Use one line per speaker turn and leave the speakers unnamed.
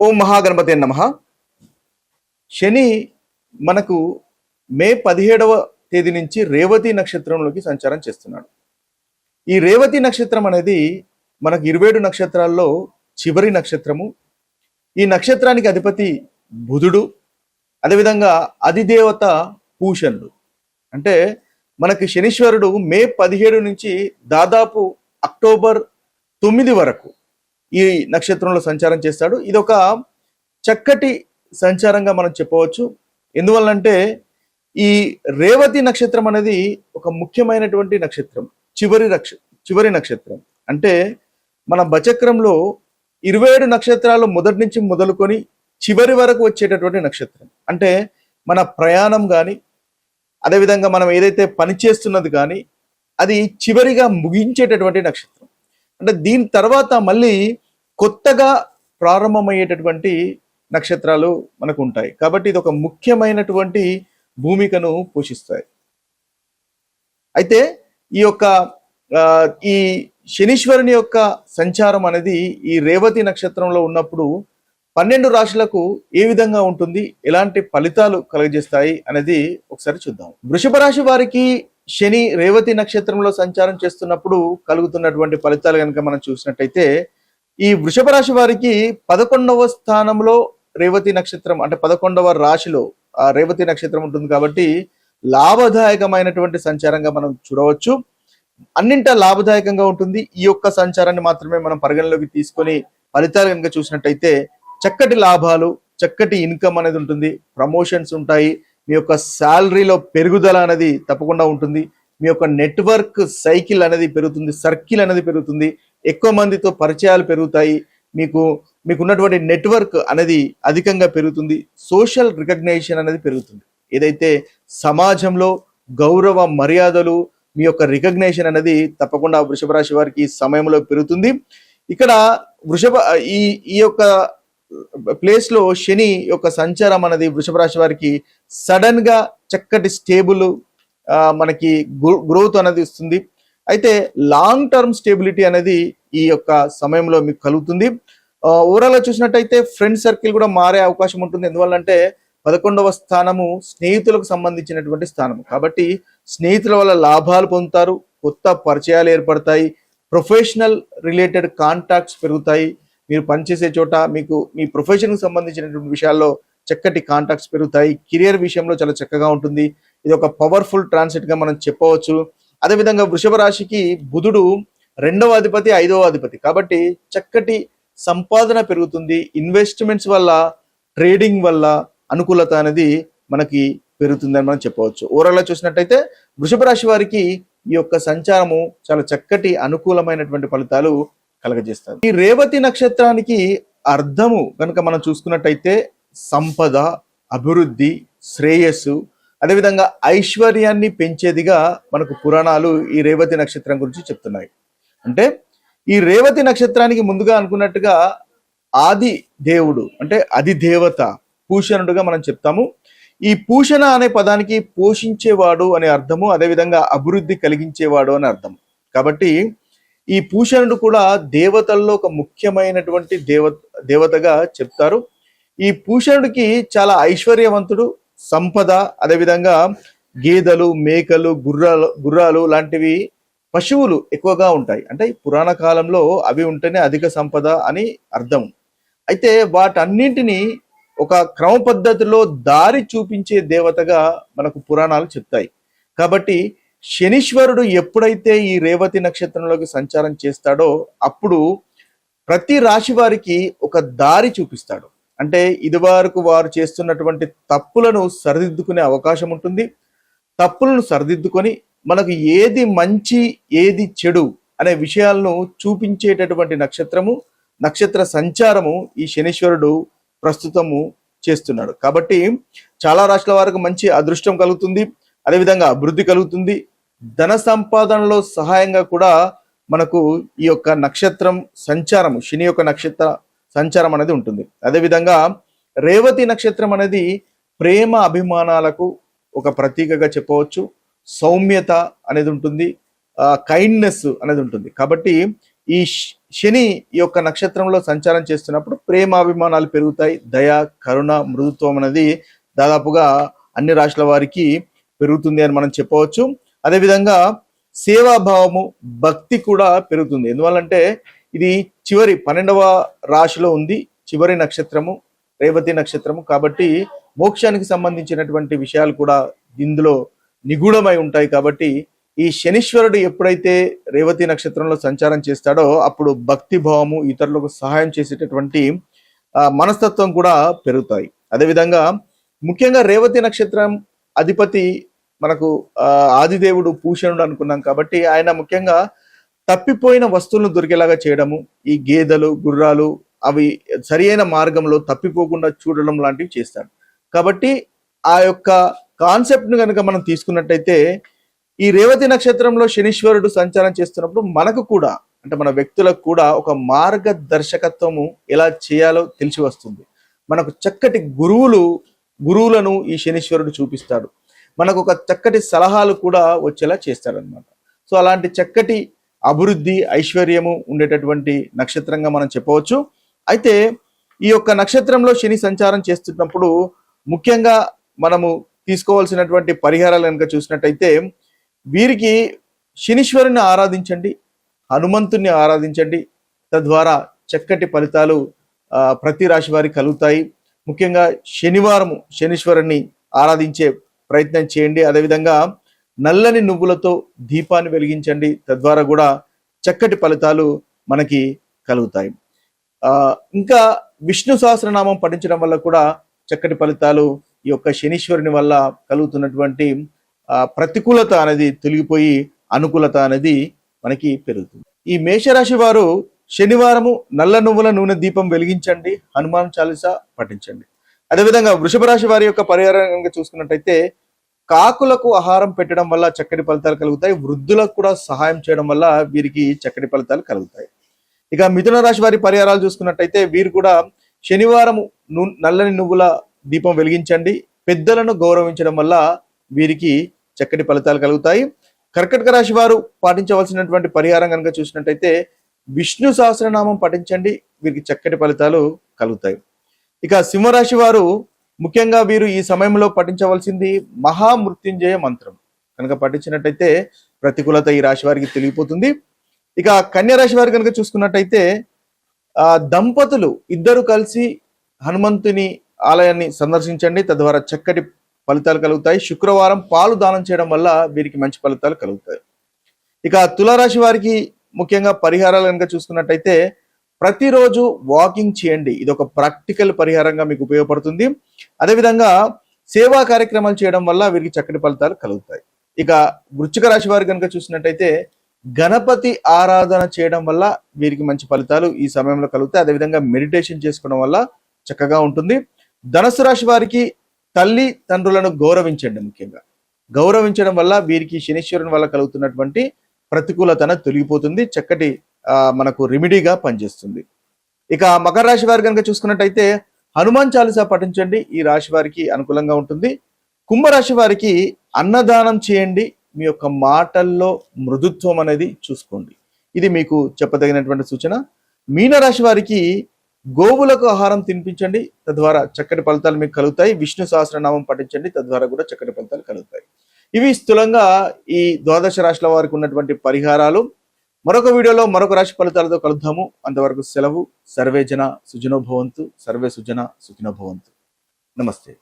ఓం మహాగణపతి నమః. శని మనకు మే 17వ తేదీ నుంచి రేవతి నక్షత్రంలోకి సంచారం చేస్తున్నాడు. ఈ రేవతి నక్షత్రం అనేది మనకు 27 నక్షత్రాల్లో చివరి నక్షత్రము. ఈ నక్షత్రానికి అధిపతి బుధుడు, అదేవిధంగా అధిదేవత పూషణుడు. అంటే మనకి శనీశ్వరుడు మే 17 నుంచి దాదాపు అక్టోబర్ 9 వరకు ఈ నక్షత్రంలో సంచారం చేస్తాడు. ఇది ఒక చక్కటి సంచారంగా మనం చెప్పవచ్చు. ఎందువల్లంటే ఈ రేవతి నక్షత్రం అనేది ఒక ముఖ్యమైనటువంటి నక్షత్రం, చివరి నక్షత్రం. అంటే మన బచక్రంలో 27 నక్షత్రాలు మొదటి నుంచి మొదలుకొని చివరి వరకు వచ్చేటటువంటి నక్షత్రం. అంటే మన ప్రయాణం కానీ, అదేవిధంగా మనం ఏదైతే పని చేస్తున్నది కానీ అది చివరిగా ముగించేటటువంటి నక్షత్రం. అంటే దీని తర్వాత మళ్ళీ కొత్తగా ప్రారంభమయ్యేటటువంటి నక్షత్రాలు మనకు ఉంటాయి. కాబట్టి ఇది ఒక ముఖ్యమైనటువంటి భూమికను పోషిస్తాయి. అయితే ఈ యొక్క ఈ శనీశ్వరుని యొక్క సంచారం అనేది ఈ రేవతి నక్షత్రంలో ఉన్నప్పుడు 12 రాశులకు ఏ విధంగా ఉంటుంది, ఎలాంటి ఫలితాలు కలుగజేస్తాయి అనేది ఒకసారి చూద్దాం. వృషభ రాశి వారికి శని రేవతి నక్షత్రంలో సంచారం చేస్తున్నప్పుడు కలుగుతున్నటువంటి ఫలితాలు కనుక మనం చూసినట్టయితే, ఈ వృషభ రాశి వారికి 11వ స్థానంలో రేవతి నక్షత్రం, అంటే 11వ రాశిలో ఆ రేవతి నక్షత్రం ఉంటుంది. కాబట్టి లాభదాయకమైనటువంటి సంచారంగా మనం చూడవచ్చు. అన్నింటా లాభదాయకంగా ఉంటుంది. ఈ యొక్క సంచారాన్ని మాత్రమే మనం పరిగణలోకి తీసుకొని ఫలితాలు కనుక చూసినట్టయితే చక్కటి లాభాలు, చక్కటి ఇన్కమ్ అనేది ఉంటుంది, ప్రమోషన్స్ ఉంటాయి, మీ యొక్క శాలరీలో పెరుగుదల అనేది తప్పకుండా ఉంటుంది, మీ యొక్క నెట్వర్క్ సైకిల్ అనేది పెరుగుతుంది, సర్కిల్ అనేది పెరుగుతుంది, ఎక్కువ మందితో పరిచయాలు పెరుగుతాయి, మీకున్నటువంటి నెట్వర్క్ అనేది అధికంగా పెరుగుతుంది, సోషల్ రికగ్నైజేషన్ అనేది పెరుగుతుంది. ఏదైతే సమాజంలో గౌరవ మర్యాదలు, మీ యొక్క రికగ్నైజేషన్ అనేది తప్పకుండా వృషభ రాశి వారికి ఈ సమయంలో పెరుగుతుంది. ఇక్కడ ఈ యొక్క ప్లేస్ లో శని యొక్క సంచారం అనేది వృషభ రాశి వారికి సడన్ గా చక్కటి స్టేబుల్ మనకి గ్రోత్ అనేది ఇస్తుంది. అయితే లాంగ్ టర్మ్ స్టేబిలిటీ అనేది ఈ యొక్క సమయంలో మీకు కలుగుతుంది. ఓవరాల్ గా చూసినట్టయితే ఫ్రెండ్ సర్కిల్ కూడా మారే అవకాశం ఉంటుంది. ఎందువల్లంటే 11వ స్థానము స్నేహితులకు సంబంధించినటువంటి స్థానము. కాబట్టి స్నేహితుల వల్ల లాభాలు పొందుతారు, కొత్త పరిచయాలు ఏర్పడతాయి, ప్రొఫెషనల్ రిలేటెడ్ కాంటాక్ట్స్ పెరుగుతాయి. మీరు పనిచేసే చోట మీ ప్రొఫెషన్కి సంబంధించినటువంటి విషయాల్లో చక్కటి కాంటాక్ట్స్ పెరుగుతాయి. కెరియర్ విషయంలో చాలా చక్కగా ఉంటుంది. ఇది ఒక పవర్ఫుల్ ట్రాన్సిట్ గా మనం చెప్పవచ్చు. అదేవిధంగా వృషభ రాశికి బుధుడు 2వ అధిపతి, 5వ అధిపతి. కాబట్టి చక్కటి సంపాదన పెరుగుతుంది. ఇన్వెస్ట్మెంట్స్ వల్ల, ట్రేడింగ్ వల్ల అనుకూలత అనేది మనకి పెరుగుతుందని మనం చెప్పవచ్చు. ఓవరాల్ గా చూసినట్టయితే వృషభ రాశి వారికి ఈ యొక్క సంచారము చాలా చక్కటి అనుకూలమైనటువంటి ఫలితాలు కలగజేస్తారు. ఈ రేవతి నక్షత్రానికి అర్థము కనుక మనం చూసుకున్నట్టయితే సంపద, అభివృద్ధి, శ్రేయస్సు, అదేవిధంగా ఐశ్వర్యాన్ని పెంచేదిగా మనకు పురాణాలు ఈ రేవతి నక్షత్రం గురించి చెప్తున్నాయి. అంటే ఈ రేవతి నక్షత్రానికి ముందుగా అనుకున్నట్టుగా ఆది దేవుడు, అంటే అధిదేవత పూషణుడుగా మనం చెప్తాము. ఈ పూషణ అనే పదానికి పోషించేవాడు అనే అర్థము, అదేవిధంగా అభివృద్ధి కలిగించేవాడు అనే అర్థం. కాబట్టి ఈ పూషణుడు కూడా దేవతల్లో ఒక ముఖ్యమైనటువంటి దేవతగా చెప్తారు. ఈ పూషణుడికి చాలా ఐశ్వర్యవంతుడు, సంపద, అదేవిధంగా గేదెలు, మేకలు, గుర్రాలు లాంటివి పశువులు ఎక్కువగా ఉంటాయి. అంటే పురాణ కాలంలో అవి ఉంటేనే అధిక సంపద అని అర్థం. అయితే వాటన్నింటినీ ఒక క్రమ పద్ధతిలో దారి చూపించే దేవతగా మనకు పురాణాలు చెప్తాయి. కాబట్టి శనీశ్వరుడు ఎప్పుడైతే ఈ రేవతి నక్షత్రంలోకి సంచారం చేస్తాడో అప్పుడు ప్రతి రాశి వారికి ఒక దారి చూపిస్తాడు. అంటే ఇదివరకు వారు చేస్తున్నటువంటి తప్పులను సరిదిద్దుకునే అవకాశం ఉంటుంది. తప్పులను సరిదిద్దుకొని మనకు ఏది మంచి, ఏది చెడు అనే విషయాలను చూపించేటటువంటి నక్షత్ర సంచారము ఈ శనీశ్వరుడు ప్రస్తుతము చేస్తున్నాడు. కాబట్టి చాలా రాష్ట్రాల వారికి మంచి అదృష్టం కలుగుతుంది, అదేవిధంగా అభివృద్ధి కలుగుతుంది. ధన సంపాదనలో సహాయంగా కూడా మనకు ఈ యొక్క నక్షత్రం సంచారము, శని యొక్క నక్షత్ర సంచారం అనేది ఉంటుంది. అదేవిధంగా రేవతి నక్షత్రం అనేది ప్రేమ అభిమానాలకు ఒక ప్రతీకగా చెప్పవచ్చు. సౌమ్యత అనేది ఉంటుంది, కైండ్నెస్ అనేది ఉంటుంది. కాబట్టి శని ఈ యొక్క నక్షత్రంలో సంచారం చేస్తున్నప్పుడు ప్రేమాభిమానాలు పెరుగుతాయి. దయ, కరుణ, మృదుత్వం అనేది దాదాపుగా అన్ని రాశుల వారికి పెరుగుతుంది అని మనం చెప్పవచ్చు. అదేవిధంగా సేవాభావము, భక్తి కూడా పెరుగుతుంది. ఎందువల్లంటే ఇది చివరి 12వ రాశిలో ఉంది, చివరి నక్షత్రము రేవతి నక్షత్రము. కాబట్టి మోక్షానికి సంబంధించినటువంటి విషయాలు కూడా ఇందులో నిగూఢమై ఉంటాయి. కాబట్టి ఈ శనీశ్వరుడు ఎప్పుడైతే రేవతి నక్షత్రంలో సంచారం చేస్తాడో అప్పుడు భక్తి భావము, ఇతరులకు సహాయం చేసేటటువంటి మనస్తత్వం కూడా పెరుగుతాయి. అదేవిధంగా ముఖ్యంగా రేవతి నక్షత్రం అధిపతి మనకు ఆదిదేవుడు పూషణుడు అనుకున్నాం. కాబట్టి ఆయన ముఖ్యంగా తప్పిపోయిన వస్తువులను దొరికేలాగా చేయడము, ఈ గేదెలు, గుర్రాలు అవి సరి అయిన మార్గంలో తప్పిపోకుండా చూడడం లాంటివి చేస్తాడు. కాబట్టి ఆ యొక్క కాన్సెప్ట్ ను కనుక మనం తీసుకున్నట్టయితే ఈ రేవతి నక్షత్రంలో శనీశ్వరుడు సంచారం చేస్తున్నప్పుడు మనకు కూడా అంటే మన వ్యక్తులకు కూడా ఒక మార్గదర్శకత్వము ఎలా చేయాలో తెలిసి వస్తుంది. మనకు చక్కటి గురువులను ఈ శనీశ్వరుడు చూపిస్తాడు. మనకు ఒక చక్కటి సలహాలు కూడా వచ్చేలా చేస్తాడనమాట. సో అలాంటి చక్కటి అభివృద్ధి, ఐశ్వర్యము ఉండేటటువంటి నక్షత్రంగా మనం చెప్పవచ్చు. అయితే ఈ యొక్క నక్షత్రంలో శని సంచారం చేస్తున్నప్పుడు ముఖ్యంగా మనము తీసుకోవాల్సినటువంటి పరిహారాలు కనుక చూసినట్టయితే వీరికి శనీశ్వరుని ఆరాధించండి, హనుమంతుని ఆరాధించండి. తద్వారా చక్కటి ఫలితాలు ప్రతి రాశి వారికి కలుగుతాయి. ముఖ్యంగా శనివారము శనీశ్వరుని ఆరాధించే ప్రయత్నం చేయండి. అదేవిధంగా నల్లని నువ్వులతో దీపాన్ని వెలిగించండి. తద్వారా కూడా చక్కటి ఫలితాలు మనకి కలుగుతాయి. ఇంకా విష్ణు సహస్రనామం పఠించడం వల్ల కూడా చక్కటి ఫలితాలు ఈ యొక్క శనీశ్వరుని వల్ల కలుగుతున్నటువంటి ప్రతికూలత అనేది తొలగిపోయి అనుకూలత అనేది మనకి పెరుగుతుంది. ఈ మేషరాశి వారు శనివారము నల్ల నువ్వుల నూనె దీపం వెలిగించండి, హనుమాన్ చాలీసా పఠించండి. అదేవిధంగా వృషభ రాశి వారి యొక్క పరిహారంగా చూసుకున్నట్టయితే కాకులకు ఆహారం పెట్టడం వల్ల చక్కటి ఫలితాలు కలుగుతాయి. వృద్ధులకు కూడా సహాయం చేయడం వల్ల వీరికి చక్కటి ఫలితాలు కలుగుతాయి. ఇక మిథున రాశి వారి పరిహారాలు చూసుకున్నట్టయితే వీరు కూడా శనివారం నల్లని నువ్వుల దీపం వెలిగించండి, పెద్దలను గౌరవించడం వల్ల వీరికి చక్కటి ఫలితాలు కలుగుతాయి. కర్కటక రాశి వారు పాటించవలసినటువంటి పరిహారం కనుక చూసినట్టయితే విష్ణు సహస్రనామం పఠించండి, వీరికి చక్కటి ఫలితాలు కలుగుతాయి. ఇక సింహరాశి వారు ముఖ్యంగా వీరు ఈ సమయంలో పఠించవలసింది మహామృత్యుంజయ మంత్రం కనుక పఠించినట్టయితే ప్రతికూలత ఈ రాశి వారికి తెలిగిపోతుంది. ఇక కన్యా రాశి వారు కనుక చూసుకున్నట్టయితే దంపతులు ఇద్దరు కలిసి హనుమంతుని ఆలయాన్ని సందర్శించండి, తద్వారా చక్కటి ఫలితాలు కలుగుతాయి. శుక్రవారం పాలు దానం చేయడం వల్ల వీరికి మంచి ఫలితాలు కలుగుతాయి. ఇక తులారాశి వారికి ముఖ్యంగా పరిహారాలు కనుక చూసుకున్నట్టయితే ప్రతిరోజు వాకింగ్ చేయండి, ఇది ఒక ప్రాక్టికల్ పరిహారంగా మీకు ఉపయోగపడుతుంది. అదేవిధంగా సేవా కార్యక్రమాలు చేయడం వల్ల వీరికి చక్కటి ఫలితాలు కలుగుతాయి. ఇక వృశ్చిక రాశి వారు కనుక చూసినట్టయితే గణపతి ఆరాధన చేయడం వల్ల వీరికి మంచి ఫలితాలు ఈ సమయంలో కలుగుతాయి. అదేవిధంగా మెడిటేషన్ చేసుకోవడం వల్ల చక్కగా ఉంటుంది. ధనుసు రాశి వారికి తల్లి తండ్రులను గౌరవించండి, ముఖ్యంగా గౌరవించడం వల్ల వీరికి శనీశ్వరుని వల్ల కలుగుతున్నటువంటి ప్రతికూలతను తొలగిపోతుంది, చక్కటి మనకు రెమెడీగా పనిచేస్తుంది. ఇక మకర రాశి వారు కనుక చూసుకున్నట్టయితే హనుమాన్ చాలీసా పఠించండి, ఈ రాశి వారికి అనుకూలంగా ఉంటుంది. కుంభరాశి వారికి అన్నదానం చేయండి, మీ యొక్క మాటల్లో మృదుత్వం అనేది చూసుకోండి, ఇది మీకు చెప్పదగినటువంటి సూచన. మీనరాశి వారికి గోవులకు ఆహారం తినిపించండి, తద్వారా చక్కటి ఫలితాలు మీకు కలుగుతాయి. విష్ణు సహస్రనామం పఠించండి, తద్వారా కూడా చక్కటి ఫలితాలు కలుగుతాయి. ఇవి స్థూలంగా ఈ ద్వాదశ రాశుల వారికి ఉన్నటువంటి పరిహారాలు. మరొక వీడియోలో మరొక రాశి ఫలితాలతో కలుద్దాము. అంతవరకు సెలవు. సర్వే జన సుజనో భవంతు, సర్వే సుజన సుఖినో భవంతు. నమస్తే.